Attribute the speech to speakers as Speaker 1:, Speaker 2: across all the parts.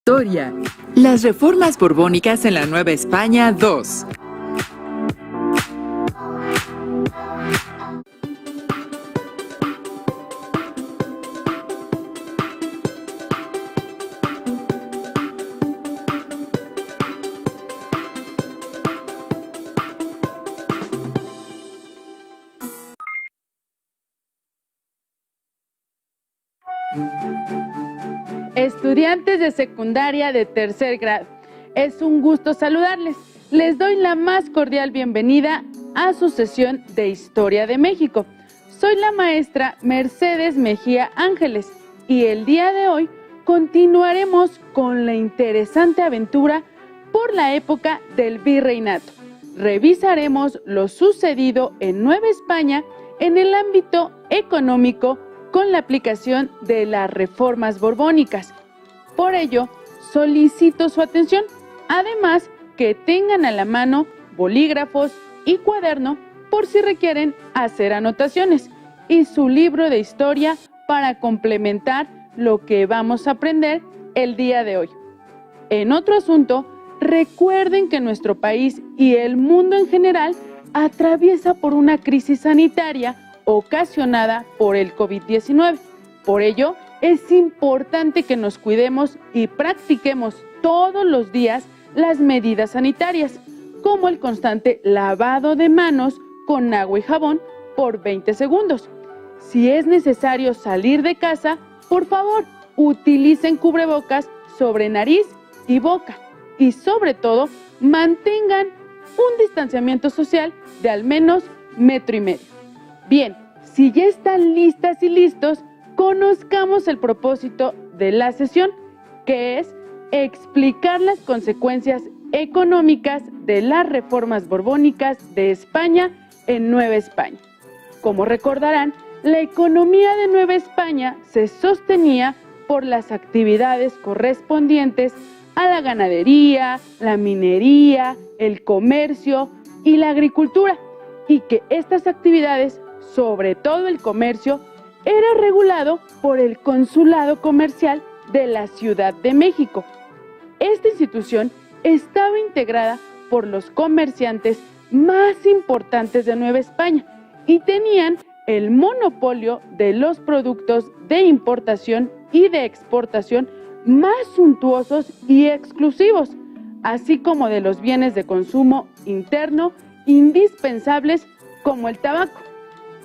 Speaker 1: Historia. Las reformas borbónicas en la Nueva España 2.
Speaker 2: Estudiantes de secundaria de tercer grado, es un gusto saludarles. Les doy la más cordial bienvenida a su sesión de Historia de México. Soy la maestra Mercedes Mejía Ángeles y el día de hoy continuaremos con la interesante aventura por la época del virreinato. Revisaremos lo sucedido en Nueva España en el ámbito económico con la aplicación de las reformas borbónicas. Por ello, solicito su atención, además que tengan a la mano bolígrafos y cuaderno por si requieren hacer anotaciones y su libro de historia para complementar lo que vamos a aprender el día de hoy. En otro asunto, recuerden que nuestro país y el mundo en general atraviesa por una crisis sanitaria ocasionada por el COVID-19. Por ello, es importante que nos cuidemos y practiquemos todos los días las medidas sanitarias, como el constante lavado de manos con agua y jabón por 20 segundos. Si es necesario salir de casa, por favor, utilicen cubrebocas sobre nariz y boca y sobre todo, mantengan un distanciamiento social de al menos 1,5 metros. Bien, si ya están listas y listos, conozcamos el propósito de la sesión, que es explicar las consecuencias económicas de las reformas borbónicas de España en Nueva España. Como recordarán, la economía de Nueva España se sostenía por las actividades correspondientes a la ganadería, la minería, el comercio y la agricultura, y que estas actividades, sobre todo el comercio, era regulado por el Consulado Comercial de la Ciudad de México. Esta institución estaba integrada por los comerciantes más importantes de Nueva España y tenían el monopolio de los productos de importación y de exportación más suntuosos y exclusivos, así como de los bienes de consumo interno indispensables como el tabaco.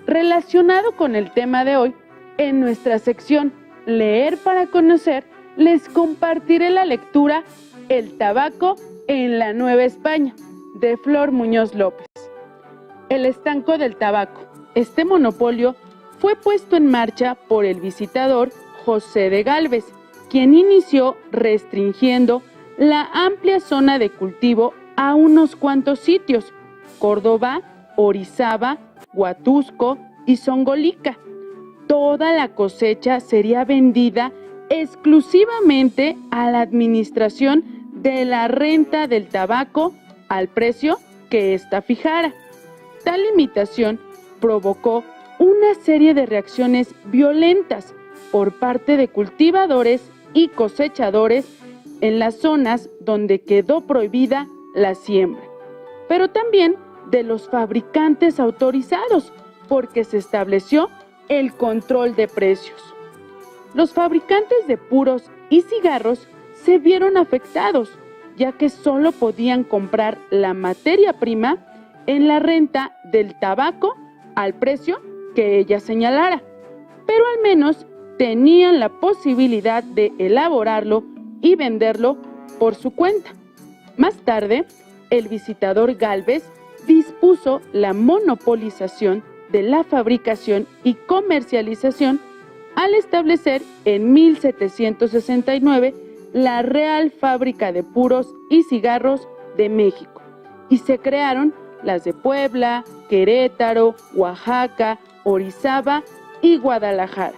Speaker 2: Relacionado con el tema de hoy, en nuestra sección Leer para Conocer, les compartiré la lectura El tabaco en la Nueva España, de Flor Muñoz López. El estanco del tabaco. Este monopolio fue puesto en marcha por el visitador José de Gálvez, quien inició restringiendo la amplia zona de cultivo a unos cuantos sitios: Córdoba, Orizaba, Huatusco y Zongolica. Toda la cosecha sería vendida exclusivamente a la administración de la renta del tabaco al precio que ésta fijara. Tal limitación provocó una serie de reacciones violentas por parte de cultivadores y cosechadores en las zonas donde quedó prohibida la siembra, pero también de los fabricantes autorizados, porque se estableció el control de precios. Los fabricantes de puros y cigarros se vieron afectados, ya que solo podían comprar la materia prima en la renta del tabaco al precio que ella señalara, pero al menos tenían la posibilidad de elaborarlo y venderlo por su cuenta. Más tarde, el visitador Gálvez dispuso la monopolización de la fabricación y comercialización al establecer en 1769 la Real Fábrica de Puros y Cigarros de México, y se crearon las de Puebla, Querétaro, Oaxaca, Orizaba y Guadalajara.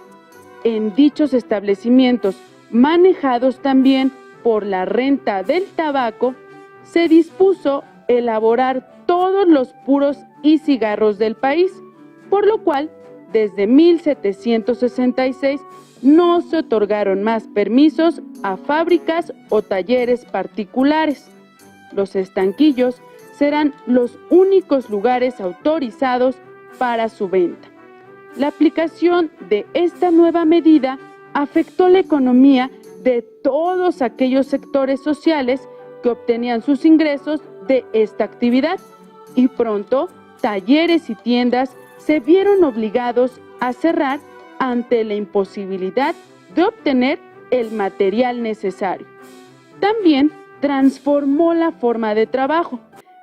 Speaker 2: En dichos establecimientos, manejados también por la renta del tabaco, se dispuso elaborar todos los puros y cigarros del país, por lo cual, desde 1766, no se otorgaron más permisos a fábricas o talleres particulares. Los estanquillos serán los únicos lugares autorizados para su venta. La aplicación de esta nueva medida afectó la economía de todos aquellos sectores sociales que obtenían sus ingresos de esta actividad y pronto talleres y tiendas se vieron obligados a cerrar ante la imposibilidad de obtener el material necesario. También transformó la forma de trabajo,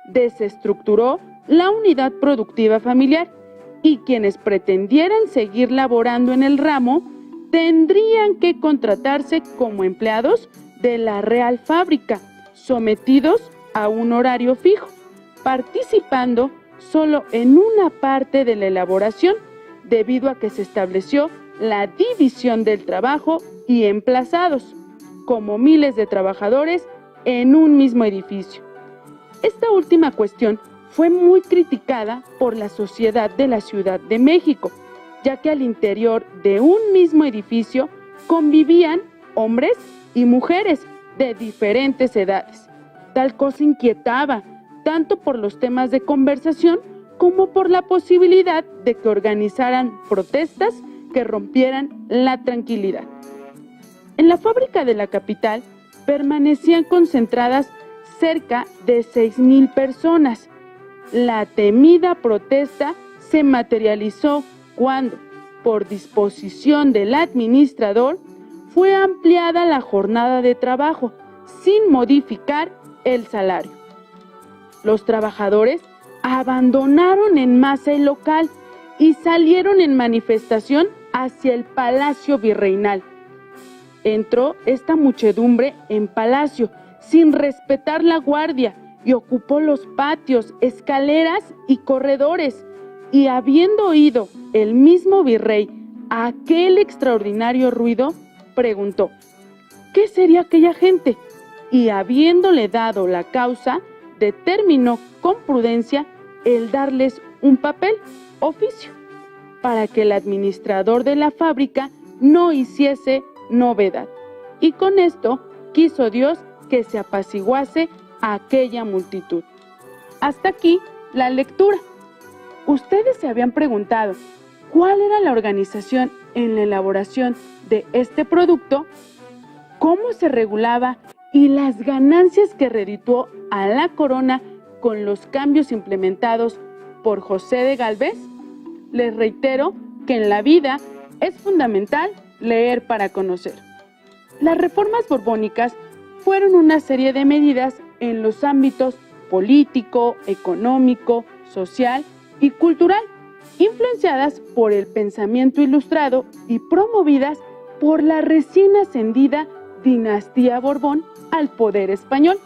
Speaker 2: desestructuró la unidad productiva familiar y quienes pretendieran seguir laborando en el ramo tendrían que contratarse como empleados de la Real Fábrica, sometidos a un horario fijo, participando solo en una parte de la elaboración, debido a que se estableció la división del trabajo y emplazados, como miles de trabajadores en un mismo edificio. Esta última cuestión fue muy criticada por la sociedad de la Ciudad de México, ya que al interior de un mismo edificio convivían hombres y mujeres de diferentes edades. Tal cosa inquietaba, tanto por los temas de conversación como por la posibilidad de que organizaran protestas que rompieran la tranquilidad. En la fábrica de la capital permanecían concentradas cerca de 6,000 personas. La temida protesta se materializó cuando, por disposición del administrador, fue ampliada la jornada de trabajo sin modificar el salario. Los trabajadores abandonaron en masa el local y salieron en manifestación hacia el Palacio Virreinal. Entró esta muchedumbre en palacio sin respetar la guardia y ocupó los patios, escaleras y corredores, y habiendo oído el mismo virrey aquel extraordinario ruido, preguntó: ¿qué sería aquella gente? Y habiéndole dado la causa, determinó con prudencia el darles un papel, oficio, para que el administrador de la fábrica no hiciese novedad. Y con esto quiso Dios que se apaciguase aquella multitud. Hasta aquí la lectura. ¿Ustedes se habían preguntado cuál era la organización en la elaboración de este producto? ¿Cómo se regulaba y las ganancias que redituó a la corona con los cambios implementados por José de Gálvez? Les reitero que en la vida es fundamental leer para conocer. Las reformas borbónicas fueron una serie de medidas en los ámbitos político, económico, social y cultural, influenciadas por el pensamiento ilustrado y promovidas por la recién ascendida dinastía Borbón al poder español.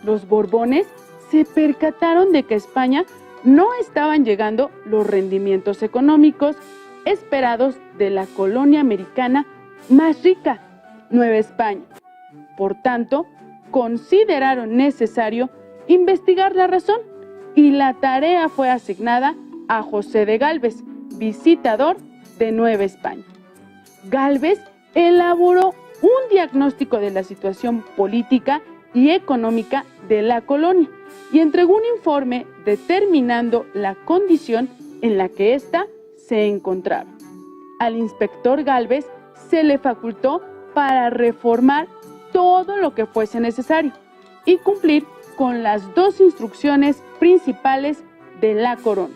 Speaker 2: Los Borbones se percataron de que a España no estaban llegando los rendimientos económicos esperados de la colonia americana más rica, Nueva España. Por tanto, consideraron necesario investigar la razón y la tarea fue asignada a José de Gálvez, visitador de Nueva España. Gálvez elaboró un diagnóstico de la situación política y económica de la colonia y entregó un informe determinando la condición en la que ésta se encontraba. Al inspector Gálvez se le facultó para reformar todo lo que fuese necesario y cumplir con las dos instrucciones principales de la corona: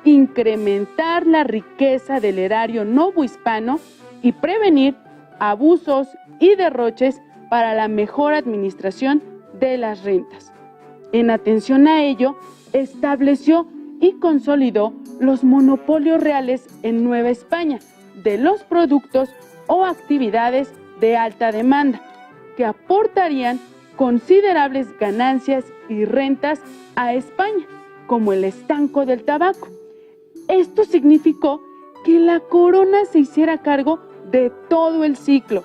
Speaker 2: incrementar la riqueza del erario novohispano y prevenir abusos y derroches para la mejor administración de las rentas. En atención a ello, estableció y consolidó los monopolios reales en Nueva España de los productos o actividades de alta demanda, que aportarían considerables ganancias y rentas a España, como el estanco del tabaco. Esto significó que la corona se hiciera cargo de todo el ciclo,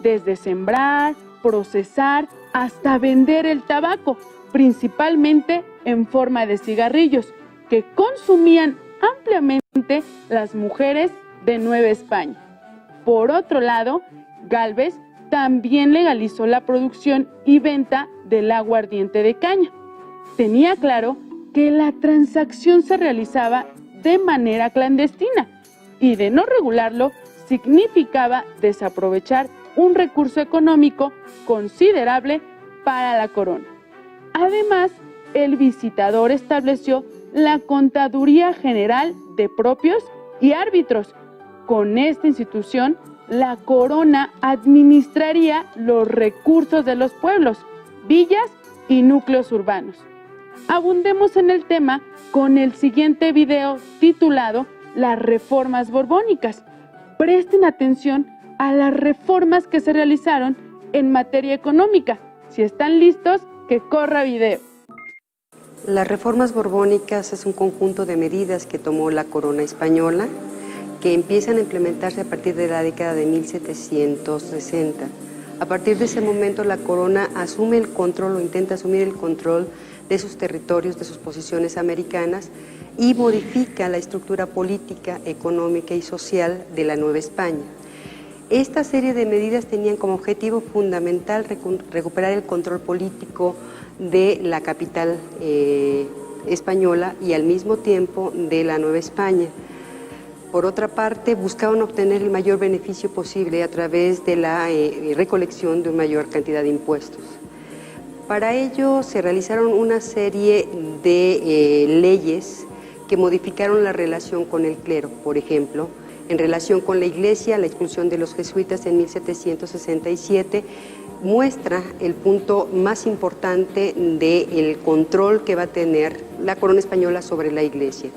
Speaker 2: desde sembrar, procesar, hasta vender el tabaco, principalmente en forma de cigarrillos, que consumían ampliamente las mujeres de Nueva España. Por otro lado, Gálvez también legalizó la producción y venta del aguardiente de caña. Tenía claro que la transacción se realizaba de manera clandestina y de no regularlo significaba desaprovechar un recurso económico considerable para la corona. Además, el visitador estableció la Contaduría General de Propios y Árbitros. Con esta institución, la corona administraría los recursos de los pueblos, villas y núcleos urbanos. Abundemos en el tema con el siguiente video titulado Las reformas borbónicas. Presten atención a las reformas que se realizaron en materia económica. Si están listos, que corra video.
Speaker 3: Las reformas borbónicas es un conjunto de medidas que tomó la corona española que empiezan a implementarse a partir de la década de 1760. A partir de ese momento la corona asume el control o intenta asumir el control de sus territorios, de sus posesiones americanas y modifica la estructura política, económica y social de la Nueva España. Esta serie de medidas tenían como objetivo fundamental recuperar el control político de la capital española y al mismo tiempo de la Nueva España. Por otra parte, buscaban obtener el mayor beneficio posible a través de la recolección de una mayor cantidad de impuestos. Para ello se realizaron una serie de leyes que modificaron la relación con el clero. Por ejemplo, en relación con la Iglesia, la expulsión de los jesuitas en 1767 muestra el punto más importante del control que va a tener la corona española sobre la Iglesia.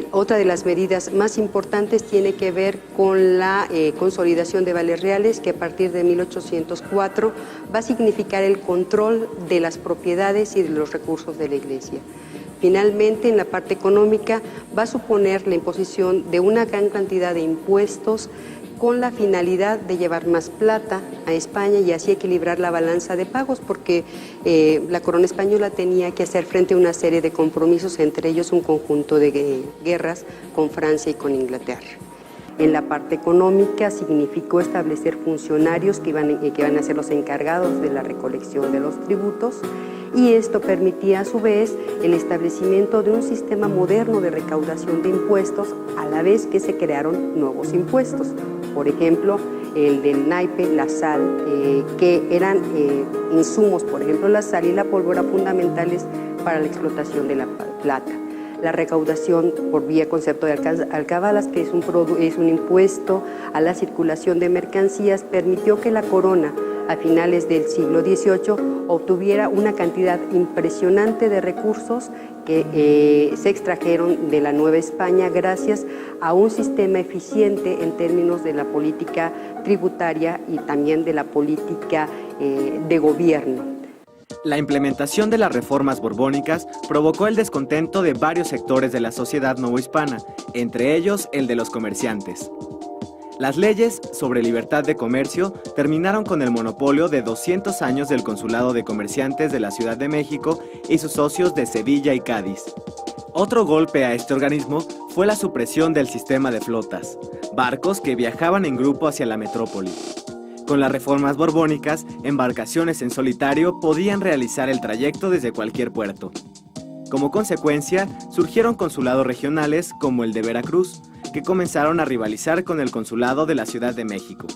Speaker 3: Otra de las medidas más importantes tiene que ver con la consolidación de vales reales, que a partir de 1804 va a significar el control de las propiedades y de los recursos de la Iglesia. Finalmente, en la parte económica, va a suponer la imposición de una gran cantidad de impuestos con la finalidad de llevar más plata a España y así equilibrar la balanza de pagos, porque la corona española tenía que hacer frente a una serie de compromisos, entre ellos un conjunto de guerras con Francia y con Inglaterra. En la parte económica significó establecer funcionarios que iban a ser los encargados de la recolección de los tributos, y esto permitía a su vez el establecimiento de un sistema moderno de recaudación de impuestos a la vez que se crearon nuevos impuestos. Por ejemplo, el del naipe, la sal, que eran insumos, por ejemplo la sal y la pólvora, fundamentales para la explotación de la plata. La recaudación por vía concepto de alcabalas, que es un impuesto a la circulación de mercancías, permitió que la corona a finales del siglo XVIII obtuviera una cantidad impresionante de recursos que se extrajeron de la Nueva España gracias a un sistema eficiente en términos de la política tributaria y también de la política de gobierno.
Speaker 4: La implementación de las reformas borbónicas provocó el descontento de varios sectores de la sociedad novohispana, entre ellos el de los comerciantes. Las leyes sobre libertad de comercio terminaron con el monopolio de 200 años del Consulado de Comerciantes de la Ciudad de México y sus socios de Sevilla y Cádiz. Otro golpe a este organismo fue la supresión del sistema de flotas, barcos que viajaban en grupo hacia la metrópoli. Con las reformas borbónicas, embarcaciones en solitario podían realizar el trayecto desde cualquier puerto. Como consecuencia, surgieron consulados regionales como el de Veracruz, que comenzaron a rivalizar con el consulado de la Ciudad de México.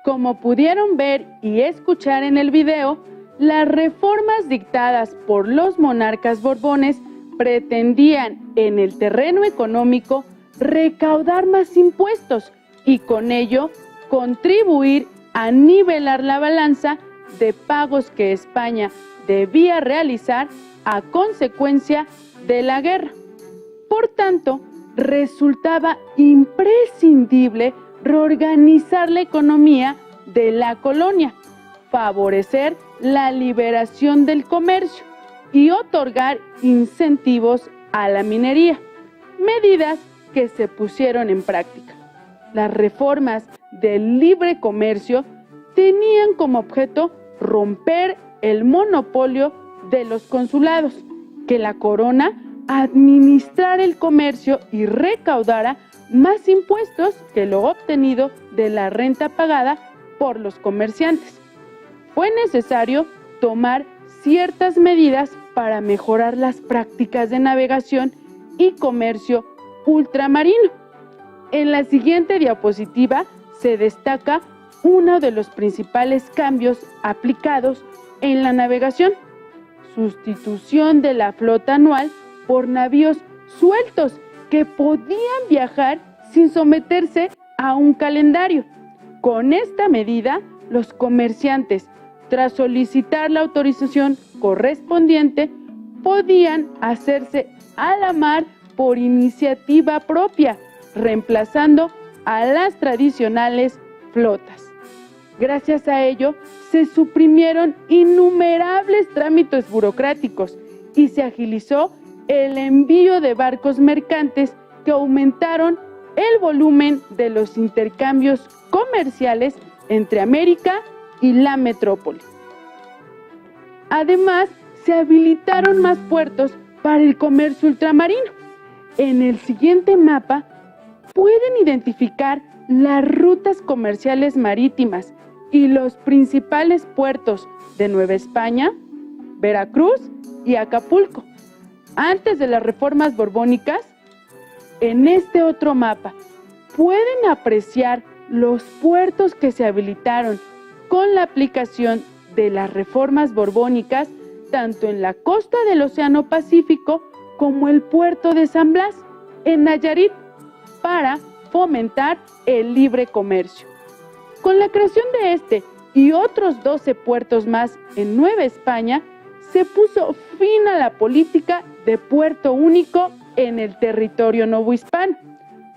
Speaker 2: Como pudieron ver y escuchar en el video, las reformas dictadas por los monarcas borbones pretendían, en el terreno económico, recaudar más impuestos y con ello contribuir a nivelar la balanza de pagos que España debía realizar a consecuencia de la guerra. Por tanto, resultaba imprescindible reorganizar la economía de la colonia, favorecer la liberación del comercio y otorgar incentivos a la minería, medidas que se pusieron en práctica. Las reformas del libre comercio tenían como objeto romper el monopolio de los consulados, que la corona administrara el comercio y recaudara más impuestos que lo obtenido de la renta pagada por los comerciantes. Fue necesario tomar ciertas medidas para mejorar las prácticas de navegación y comercio ultramarino. En la siguiente diapositiva se destaca uno de los principales cambios aplicados en la navegación: sustitución de la flota anual por navíos sueltos que podían viajar sin someterse a un calendario. Con esta medida, los comerciantes, tras solicitar la autorización correspondiente, podían hacerse a la mar por iniciativa propia, reemplazando a las tradicionales flotas. Gracias a ello, se suprimieron innumerables trámites burocráticos y se agilizó el envío de barcos mercantes que aumentaron el volumen de los intercambios comerciales entre América y la metrópoli. Además, se habilitaron más puertos para el comercio ultramarino. En el siguiente mapa pueden identificar las rutas comerciales marítimas y los principales puertos de Nueva España, Veracruz y Acapulco. Antes de las reformas borbónicas, en este otro mapa pueden apreciar los puertos que se habilitaron con la aplicación de las reformas borbónicas, tanto en la costa del Océano Pacífico como el puerto de San Blas, en Nayarit, para fomentar el libre comercio. Con la creación de este y otros 12 puertos más en Nueva España, se puso fin a la política de puerto único en el territorio novohispano.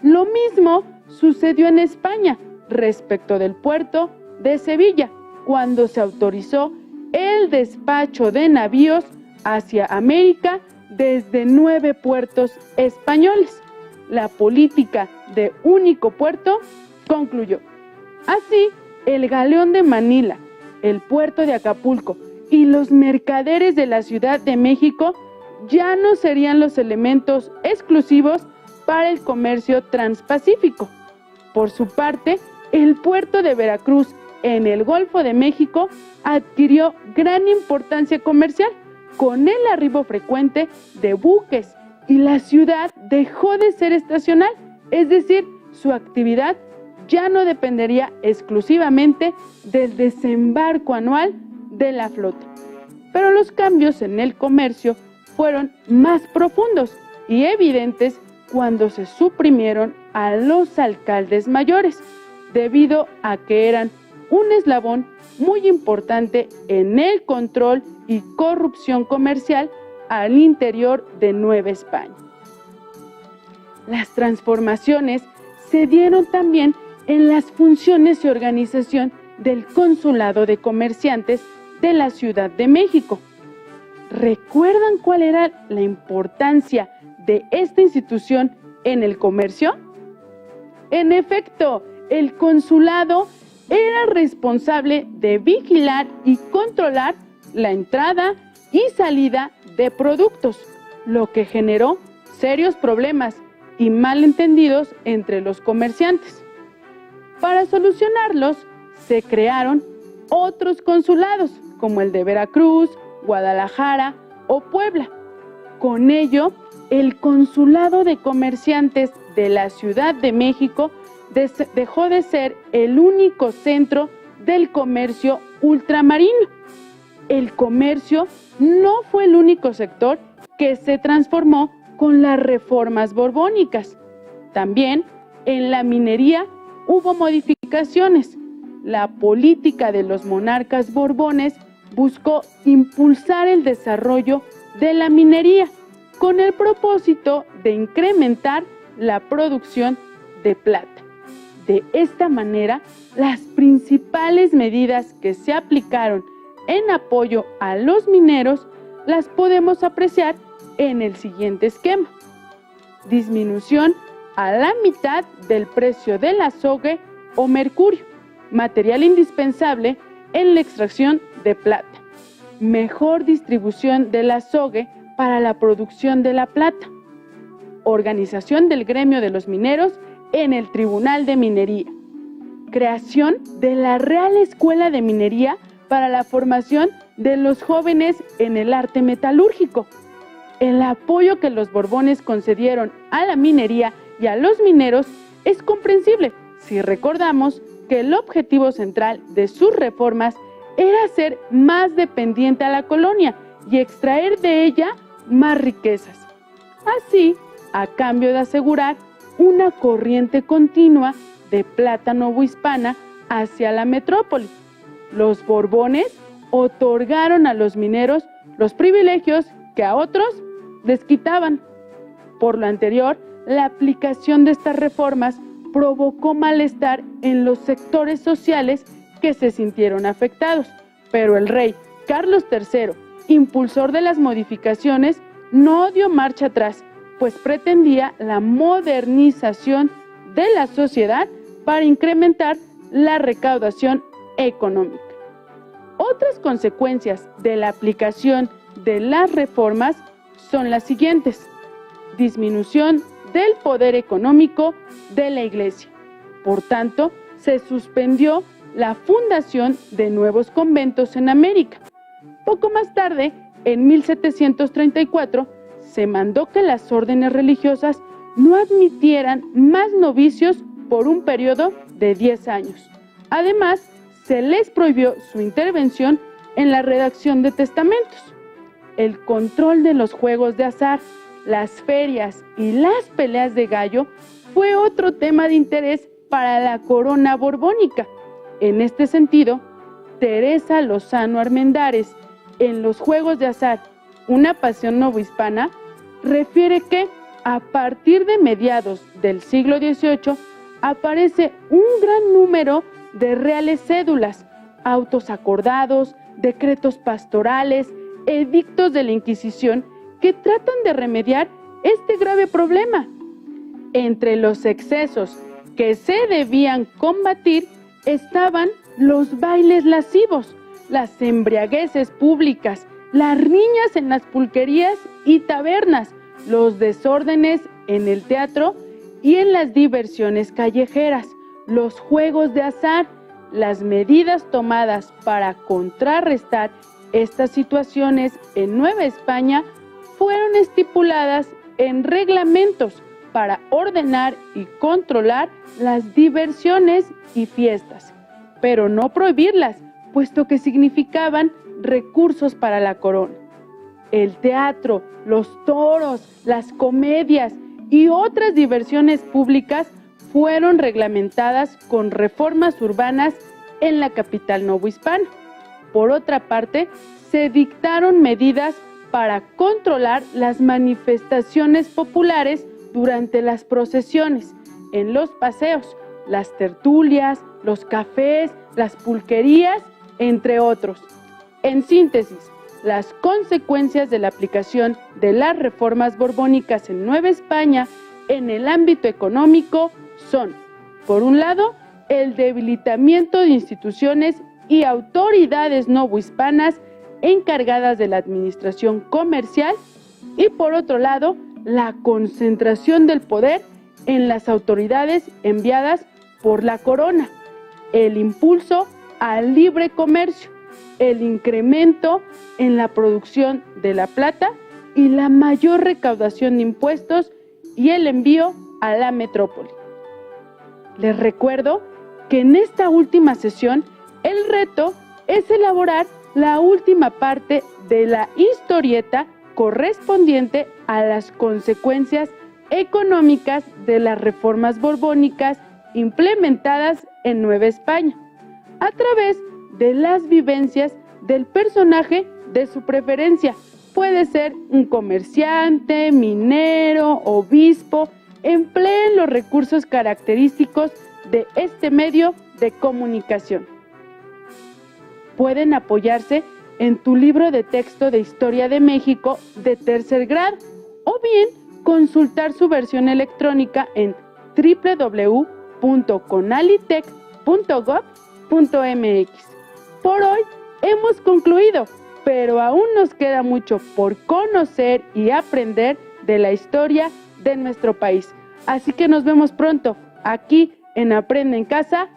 Speaker 2: Lo mismo sucedió en España respecto del puerto de Sevilla, cuando se autorizó el despacho de navíos hacia América desde 9 puertos españoles. La política de único puerto concluyó. Así, el galeón de Manila, el puerto de Acapulco y los mercaderes de la Ciudad de México ya no serían los elementos exclusivos para el comercio transpacífico. Por su parte, el puerto de Veracruz en el Golfo de México adquirió gran importancia comercial con el arribo frecuente de buques, y la ciudad dejó de ser estacional, es decir, su actividad ya no dependería exclusivamente del desembarco anual de la flota. Pero los cambios en el comercio fueron más profundos y evidentes cuando se suprimieron a los alcaldes mayores, debido a que eran un eslabón muy importante en el control y corrupción comercial al interior de Nueva España. Las transformaciones se dieron también en las funciones y organización del Consulado de Comerciantes de la Ciudad de México. ¿Recuerdan cuál era la importancia de esta institución en el comercio? En efecto, el consulado era responsable de vigilar y controlar la entrada y salida de productos, lo que generó serios problemas y malentendidos entre los comerciantes. Para solucionarlos, se crearon otros consulados, como el de Veracruz, Guadalajara o Puebla. Con ello, el Consulado de Comerciantes de la Ciudad de México dejó de ser el único centro del comercio ultramarino. El comercio no fue el único sector que se transformó con las reformas borbónicas. También en la minería hubo modificaciones. La política de los monarcas borbones buscó impulsar el desarrollo de la minería con el propósito de incrementar la producción de plata. De esta manera, las principales medidas que se aplicaron en apoyo a los mineros las podemos apreciar en el siguiente esquema. Disminución a la mitad del precio del azogue o mercurio, material indispensable en la extracción de plata. Mejor distribución del azogue para la producción de la plata. Organización del gremio de los mineros en el Tribunal de Minería. Creación de la Real Escuela de Minería para la formación de los jóvenes en el arte metalúrgico. El apoyo que los Borbones concedieron a la minería y a los mineros es comprensible si recordamos que el objetivo central de sus reformas era hacer más dependiente a la colonia y extraer de ella más riquezas. Así, a cambio de asegurar una corriente continua de plata novohispana hacia la metrópoli, los Borbones otorgaron a los mineros los privilegios que a otros les quitaban. Por lo anterior, la aplicación de estas reformas provocó malestar en los sectores sociales que se sintieron afectados, pero el rey Carlos III, impulsor de las modificaciones, no dio marcha atrás, pues pretendía la modernización de la sociedad para incrementar la recaudación económica. Otras consecuencias de la aplicación de las reformas son las siguientes: disminución del poder económico de la Iglesia. Por tanto, se suspendió la fundación de nuevos conventos en América. Poco más tarde, en 1734, se mandó que las órdenes religiosas no admitieran más novicios por un periodo de 10 años. Además, se les prohibió su intervención en la redacción de testamentos. El control de los juegos de azar, las ferias y las peleas de gallo fue otro tema de interés para la corona borbónica. En este sentido, Teresa Lozano Armendáriz, en Los Juegos de Azar, una pasión novohispana, refiere que a partir de mediados del siglo XVIII aparece un gran número de reales cédulas, autos acordados, decretos pastorales, edictos de la Inquisición que tratan de remediar este grave problema. Entre los excesos que se debían combatir estaban los bailes lascivos, las embriagueces públicas, las riñas en las pulquerías y tabernas, los desórdenes en el teatro y en las diversiones callejeras, los juegos de azar. Las medidas tomadas para contrarrestar estas situaciones en Nueva España fueron estipuladas en reglamentos para ordenar y controlar las diversiones y fiestas, pero no prohibirlas, puesto que significaban recursos para la corona. El teatro, los toros, las comedias y otras diversiones públicas fueron reglamentadas con reformas urbanas en la capital novohispana. Por otra parte, se dictaron medidas para controlar las manifestaciones populares durante las procesiones, en los paseos, las tertulias, los cafés, las pulquerías, entre otros. En síntesis, las consecuencias de la aplicación de las reformas borbónicas en Nueva España en el ámbito económico son, por un lado, el debilitamiento de instituciones y autoridades novohispanas encargadas de la administración comercial y, por otro lado, la concentración del poder en las autoridades enviadas por la corona, el impulso al libre comercio, el incremento en la producción de la plata y la mayor recaudación de impuestos y el envío a la metrópoli. Les recuerdo que en esta última sesión el reto es elaborar la última parte de la historieta correspondiente a las consecuencias económicas de las reformas borbónicas implementadas en Nueva España, a través de las vivencias del personaje de su preferencia. Puede ser un comerciante, minero, obispo. Empleen los recursos característicos de este medio de comunicación. Pueden apoyarse en tu libro de texto de Historia de México de tercer grado o bien consultar su versión electrónica en www.conalitec.gov.mx. Por hoy hemos concluido, pero aún nos queda mucho por conocer y aprender de la historia de nuestro país. Así que nos vemos pronto aquí en Aprende en Casa